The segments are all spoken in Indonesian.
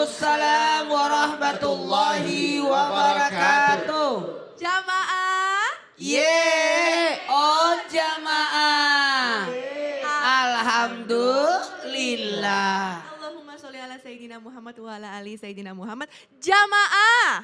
Waalaikumsalam warahmatullahi wabarakatuh. Jamaah. Jamaah. Alhamdulillah. Allahumma sholli ala Sayyidina Muhammad wa ala ali Sayyidina Muhammad. Jamaah.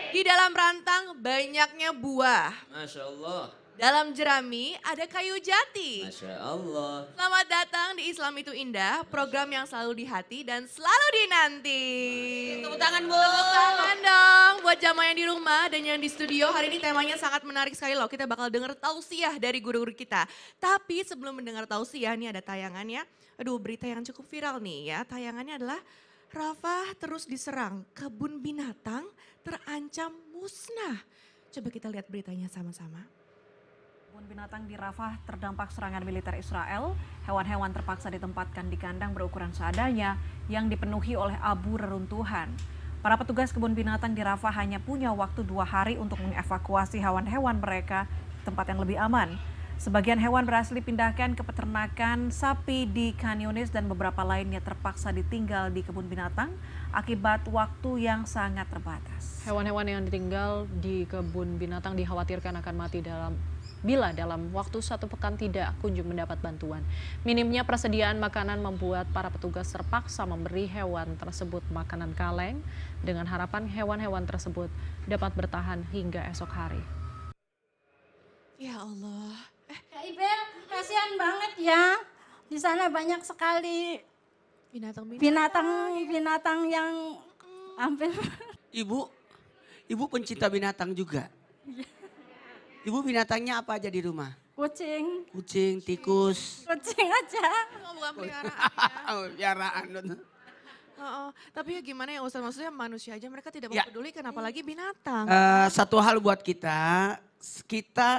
Di dalam rantang banyaknya buah. Masya Allah. Dalam jerami ada kayu jati. Masya Allah. Selamat datang di Islam Itu Indah, program yang selalu di hati dan selalu dinanti. Tepuk tangan, Bu. Tepuk tangan dong buat jamaah yang di rumah dan yang di studio. Hari ini temanya sangat menarik sekali loh. Kita bakal denger tausiah dari guru-guru kita. Tapi sebelum mendengar tausiah, nih ada tayangannya. Aduh, berita yang cukup viral nih ya. Tayangannya adalah Rafah terus diserang, kebun binatang terancam musnah. Coba kita lihat beritanya sama-sama. Kebun binatang di Rafah terdampak serangan militer Israel. Hewan-hewan terpaksa ditempatkan di kandang berukuran seadanya yang dipenuhi oleh abu reruntuhan. Para petugas kebun binatang di Rafah hanya punya waktu 2 hari untuk mengevakuasi hewan-hewan mereka ke tempat yang lebih aman. Sebagian hewan berhasil dipindahkan ke peternakan sapi di Khan Yunis dan beberapa lainnya terpaksa ditinggal di kebun binatang akibat waktu yang sangat terbatas. Hewan-hewan yang ditinggal di kebun binatang dikhawatirkan akan mati bila dalam waktu 1 pekan tidak kunjung mendapat bantuan. Minimnya persediaan makanan membuat para petugas terpaksa memberi hewan tersebut makanan kaleng dengan harapan hewan-hewan tersebut dapat bertahan hingga esok hari. Ya Allah. Kak Ibel, kasihan banget ya. Di sana banyak sekali binatang yang hampir. Ibu pencinta binatang juga. Ibu binatangnya apa aja di rumah? Kucing. Kucing, tikus. Kucing aja. Oh, bukan peliharaan ya. Peliharaan. Tapi ya gimana ya Ustaz, maksudnya manusia aja mereka tidak mempedulikan apalagi binatang. Satu hal buat kita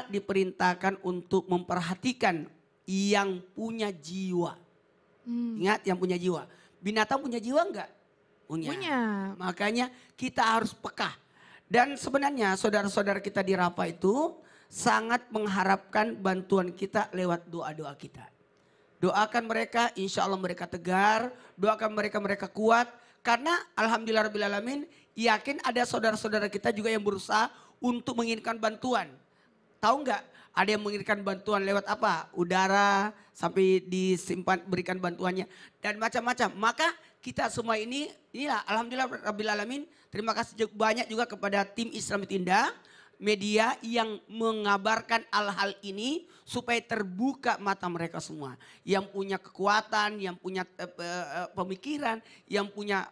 diperintahkan untuk memperhatikan yang punya jiwa. Ingat yang punya jiwa. Binatang punya jiwa enggak? Punya. Makanya kita harus peka. Dan sebenarnya saudara-saudara kita di Rafah itu sangat mengharapkan bantuan kita lewat doa-doa kita. Doakan mereka, insya Allah mereka tegar, doakan mereka kuat. Karena alhamdulillahirrahmanirrahim yakin ada saudara-saudara kita juga yang berusaha untuk mengirimkan bantuan. Tahu nggak? Ada yang mengirimkan bantuan lewat apa? Udara sampai disimpan berikan bantuannya dan macam-macam. Maka kita semua inilah alhamdulillahirrahmanirrahim. Terima kasih banyak juga kepada tim Islam Itu Indah, media yang mengabarkan hal-hal ini supaya terbuka mata mereka semua. Yang punya kekuatan, yang punya pemikiran, yang punya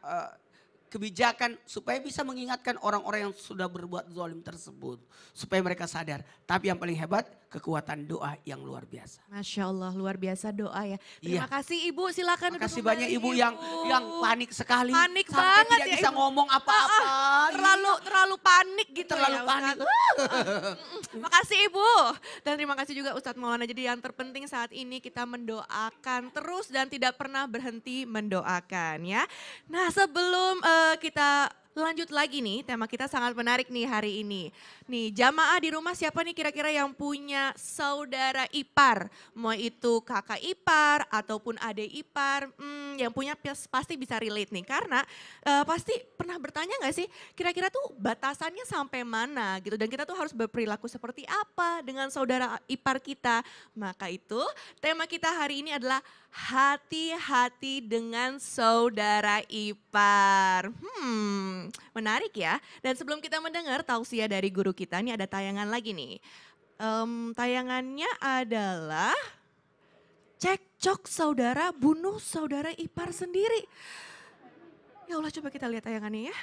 kebijakan supaya bisa mengingatkan orang-orang yang sudah berbuat zalim tersebut. Supaya mereka sadar. Tapi yang paling hebat kekuatan doa yang luar biasa. Masya Allah luar biasa doa ya. Terima kasih Ibu, silakan. Terima kasih banyak Ibu yang panik sekali. Panik sampai banget tidak ya bisa Ibu. ngomong apa-apa. Terlalu panik gitu Terlalu ya panik. Terima kasih Ibu. Dan terima kasih juga Ustadz Maulana. Jadi yang terpenting saat ini kita mendoakan terus dan tidak pernah berhenti mendoakan ya. Nah sebelum kita lanjut lagi nih, tema kita sangat menarik nih hari ini. Nih jamaah di rumah siapa nih kira-kira yang punya saudara ipar? Mau itu kakak ipar ataupun adik ipar, yang punya pasti bisa relate nih. Karena pasti pernah bertanya gak sih kira-kira tuh batasannya sampai mana gitu. Dan kita tuh harus berperilaku seperti apa dengan saudara ipar kita. Maka itu tema kita hari ini adalah hati-hati dengan saudara ipar. Menarik ya. Dan sebelum kita mendengar tausiah dari guru kita, ini ada tayangan lagi nih. Tayangannya adalah cekcok saudara bunuh saudara ipar sendiri. Ya Allah, coba kita lihat tayangannya ya.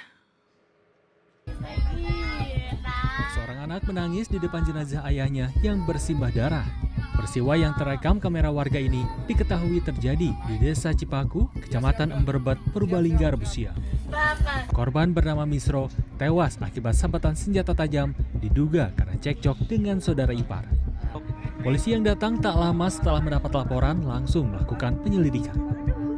Seorang anak menangis di depan jenazah ayahnya yang bersimbah darah. Peristiwa yang terekam kamera warga ini diketahui terjadi di Desa Cipaku, Kecamatan Emberbet, Purbalingga, Rabu siang. Korban bernama Misro tewas akibat sabetan senjata tajam diduga karena cekcok dengan saudara ipar. Polisi yang datang tak lama setelah mendapat laporan langsung melakukan penyelidikan.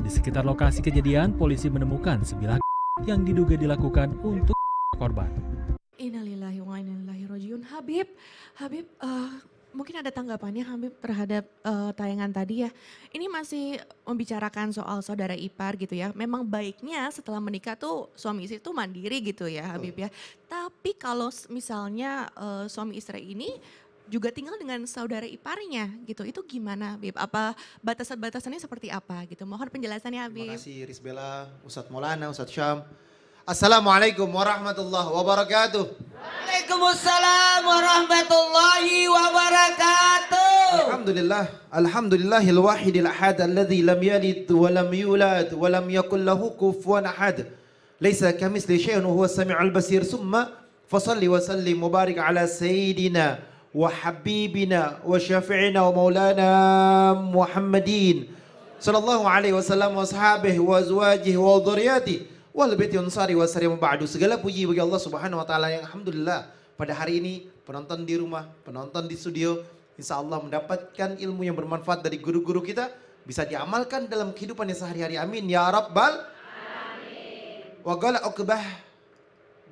Di sekitar lokasi kejadian, polisi menemukan sebilah yang diduga dilakukan untuk korban. Innalillahi wa inna ilaihi rajiun. Habib, Mungkin ada tanggapannya Habib terhadap tayangan tadi ya. Ini masih membicarakan soal saudara ipar gitu ya. Memang baiknya setelah menikah tuh suami istri tuh mandiri gitu ya Habib ya. Tapi kalau misalnya suami istri ini juga tinggal dengan saudara iparnya gitu. Itu gimana Habib? Apa batasan-batasannya seperti apa gitu? Mohon penjelasannya Habib. Terima kasih Rizbela, Ustadz Maulana, Ustadz Syam. Assalamualaikum warahmatullahi wabarakatuh. Waalaikumsalam warahmatullahi wabarakatuh. Alhamdulillahil wahidil ahad alladzi lam yalid wa lam yulad wa lam yakul lahu kufuwan ahad. Laisa kamitsli syai'un wa huwas samiul basir. Summa fasalli wa sallim mubarik ala sayyidina wa habibina wa syafi'ina wa maulana Muhammadin sallallahu alaihi wasallam wa ashabihi wa azwajihi wa dzurriyyatihi wal baiti ansari wa sarim ba'du. Segala puji bagi Allah Subhanahu wa taala yang alhamdulillah pada hari ini penonton di rumah, penonton di studio insya Allah mendapatkan ilmu yang bermanfaat dari guru-guru kita, bisa diamalkan dalam kehidupannya sehari-hari. Amin ya rabbal alamin. Wa qala Uqbah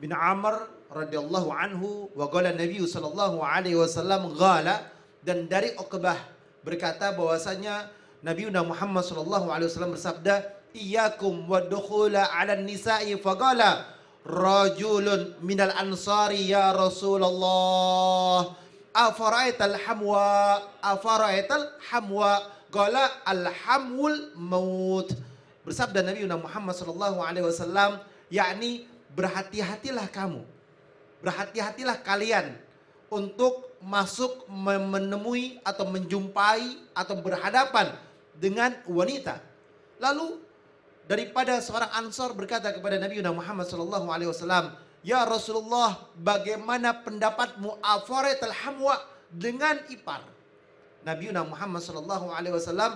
bin Amr radhiyallahu anhu wa qala Nabi sallallahu alaihi wasallam qala, dan dari Uqbah berkata bahwasanya Nabi Muhammad sallallahu alaihi wasallam bersabda, iyyakum wadkhula 'alan nisa'i faqala rajulun minal ansari ya Rasulullah afara'aital hamwa qala alhamul maut. Bersabda Nabi Muhammad sallallahu alaihi wasallam, yakni berhati-hatilah kamu, berhati-hatilah kalian untuk masuk menemui atau menjumpai atau berhadapan dengan wanita. Lalu daripada seorang Ansor berkata kepada Nabi Muhammad SAW, ya Rasulullah, bagaimana pendapatmu afaratul hamwa dengan ipar? Nabi Muhammad SAW,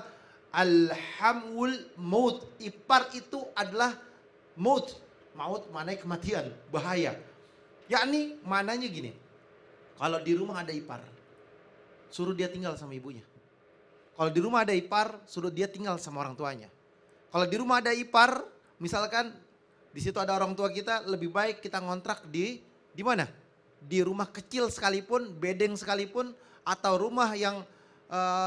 alhamul maut, ipar itu adalah maut. Maut maknanya kematian, bahaya. Yakni maknanya gini, kalau di rumah ada ipar, suruh dia tinggal sama ibunya. Kalau di rumah ada ipar, suruh dia tinggal sama orang tuanya. Kalau di rumah ada ipar, misalkan di situ ada orang tua kita, lebih baik kita ngontrak di mana? Di rumah kecil sekalipun, bedeng sekalipun, atau rumah yang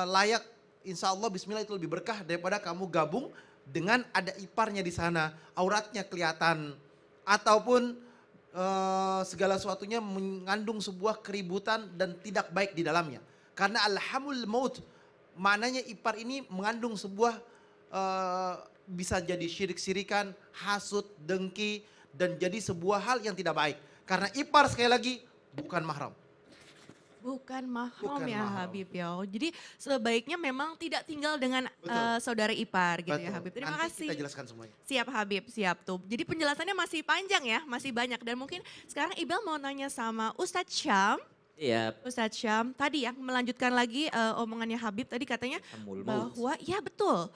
layak, insya Allah bismillah itu lebih berkah daripada kamu gabung dengan ada iparnya di sana, auratnya kelihatan, ataupun segala sesuatunya mengandung sebuah keributan dan tidak baik di dalamnya. Karena alhamul maut, maknanya ipar ini mengandung sebuah bisa jadi syirik-syirikan, hasud, dengki, dan jadi sebuah hal yang tidak baik. Karena ipar sekali lagi bukan mahram. Bukan mahram ya Habib ya. Jadi sebaiknya memang tidak tinggal dengan saudara ipar gitu. Betul. Ya Habib. Terima kasih. Kita jelaskan semuanya. Siap Habib, siap tuh. Jadi penjelasannya masih panjang ya, masih banyak. Dan mungkin sekarang Iqbal mau nanya sama Ustadz Syam. Iya. Ustadz Syam tadi ya melanjutkan lagi omongannya Habib tadi katanya bahwa ya betul.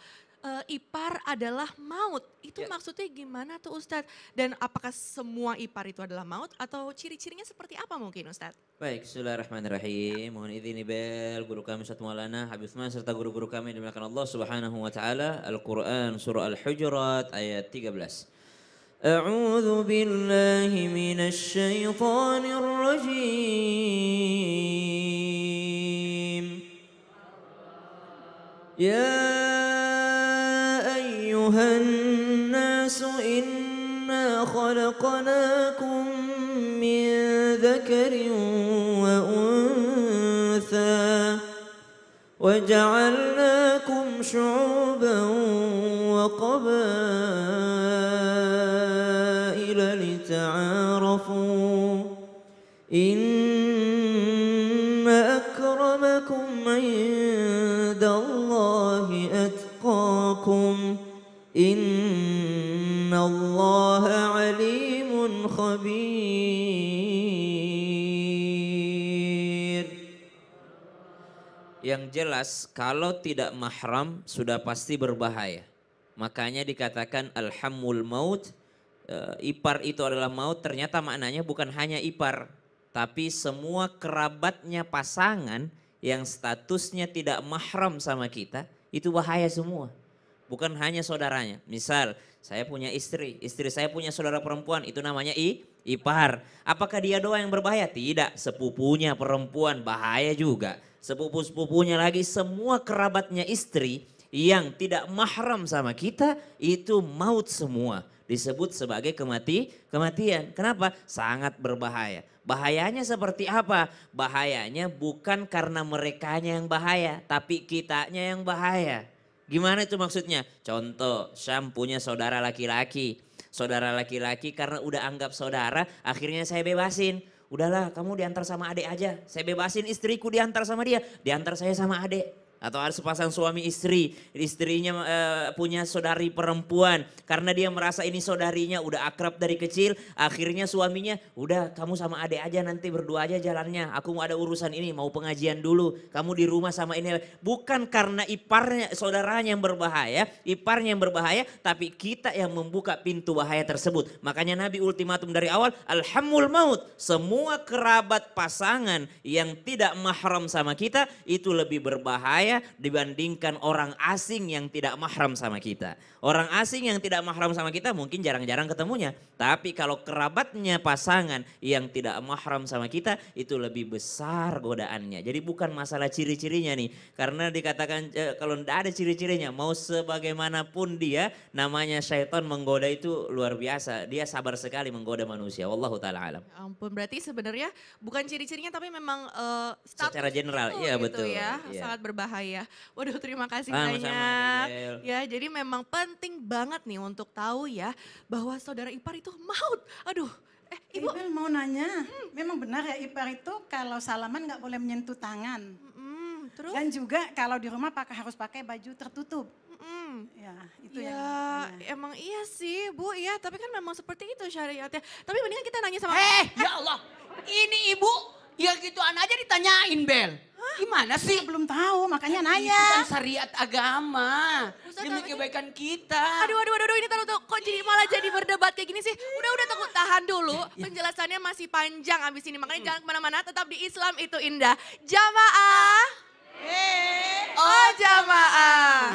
Ipar adalah maut. Itu maksudnya gimana tuh Ustadz? Dan apakah semua ipar itu adalah maut atau ciri-cirinya seperti apa mungkin Ustadz? Baik, bismillahirrahmanirrahim. Mohon izin Ibel, guru kami Ustadz Maulana, Habib Utsman serta guru-guru kami yang dimuliakan Allah Subhanahu wa taala. Al-Qur'an surah Al-Hujurat ayat 13. A'udzu billahi minasy syaithanir rajim. Ya أيها الناس إنا خلقناكم من ذكر وأنثى وجعلناكم شعوبا وقبائل لتعارفوا إن أكرمكم عند الله أتقاكم Inna Allah alimun khabir. Yang jelas kalau tidak mahram sudah pasti berbahaya. Makanya dikatakan alhamul maut, ipar itu adalah maut. Ternyata maknanya bukan hanya ipar, tapi semua kerabatnya pasangan yang statusnya tidak mahram sama kita, itu bahaya semua. Bukan hanya saudaranya. Misal Saya punya istri saya punya saudara perempuan, itu namanya ipar. Apakah dia doang yang berbahaya? Tidak, sepupunya perempuan bahaya juga. Sepupu-sepupunya lagi, semua kerabatnya istri yang tidak mahram sama kita itu maut semua. Disebut sebagai kematian. Kenapa? Sangat berbahaya. Bahayanya seperti apa? Bahayanya bukan karena merekanya yang bahaya, tapi kitanya yang bahaya. Gimana itu maksudnya? Contoh, Syam punya saudara laki-laki. Saudara laki-laki karena udah anggap saudara, akhirnya saya bebasin. Udahlah, kamu diantar sama adik aja. Saya bebasin istriku diantar sama dia, diantar saya sama adik. Atau ada sepasang suami istri, istrinya punya saudari perempuan. Karena dia merasa ini saudarinya udah akrab dari kecil. Akhirnya suaminya, udah kamu sama adik aja nanti berdua aja jalannya. Aku mau ada urusan ini, mau pengajian dulu. Kamu di rumah sama ini. Bukan karena iparnya, saudaranya yang berbahaya. Iparnya yang berbahaya, tapi kita yang membuka pintu bahaya tersebut. Makanya Nabi ultimatum dari awal, alhamul maut. Semua kerabat pasangan yang tidak mahram sama kita, itu lebih berbahaya dibandingkan orang asing yang tidak mahram sama kita. Orang asing yang tidak mahram sama kita mungkin jarang-jarang ketemunya. Tapi kalau kerabatnya pasangan yang tidak mahram sama kita itu lebih besar godaannya. Jadi bukan masalah ciri-cirinya nih. Karena dikatakan kalau tidak ada ciri-cirinya mau sebagaimanapun dia namanya syaitan menggoda itu luar biasa. Dia sabar sekali menggoda manusia. Wallahu ta'ala alam. Ya ampun, berarti sebenarnya bukan ciri-cirinya tapi memang status Secara general, itu iya gitu betul. ya. Iya. Sangat berbahaya. Waduh, terima kasih Sama-sama, banyak. Del. Ya, jadi memang penting banget nih untuk tahu ya bahwa saudara ipar itu maut. Aduh, Ibu. Ibu mau nanya, memang benar ya ipar itu kalau salaman nggak boleh menyentuh tangan. Terus? Dan juga kalau di rumah harus pakai baju tertutup. Ya, itu ya, yang emang iya sih Bu, ya tapi kan memang seperti itu syariatnya. Tapi mendingan kita nanya sama... Ya Allah, ini ibu ya gituan aja ditanyain Bel. Gimana sih? belum tahu, makanya Itu nanya. kan syariat agama. Ustaz, Demi namanya- kebaikan kita. Aduh, ini taruh tuh, kok jadi malah jadi berdebat kayak gini sih? Udah tahan dulu, penjelasannya masih panjang abis ini. Makanya jangan kemana-mana, tetap di Islam itu indah. Jamaah. Oh jamaah.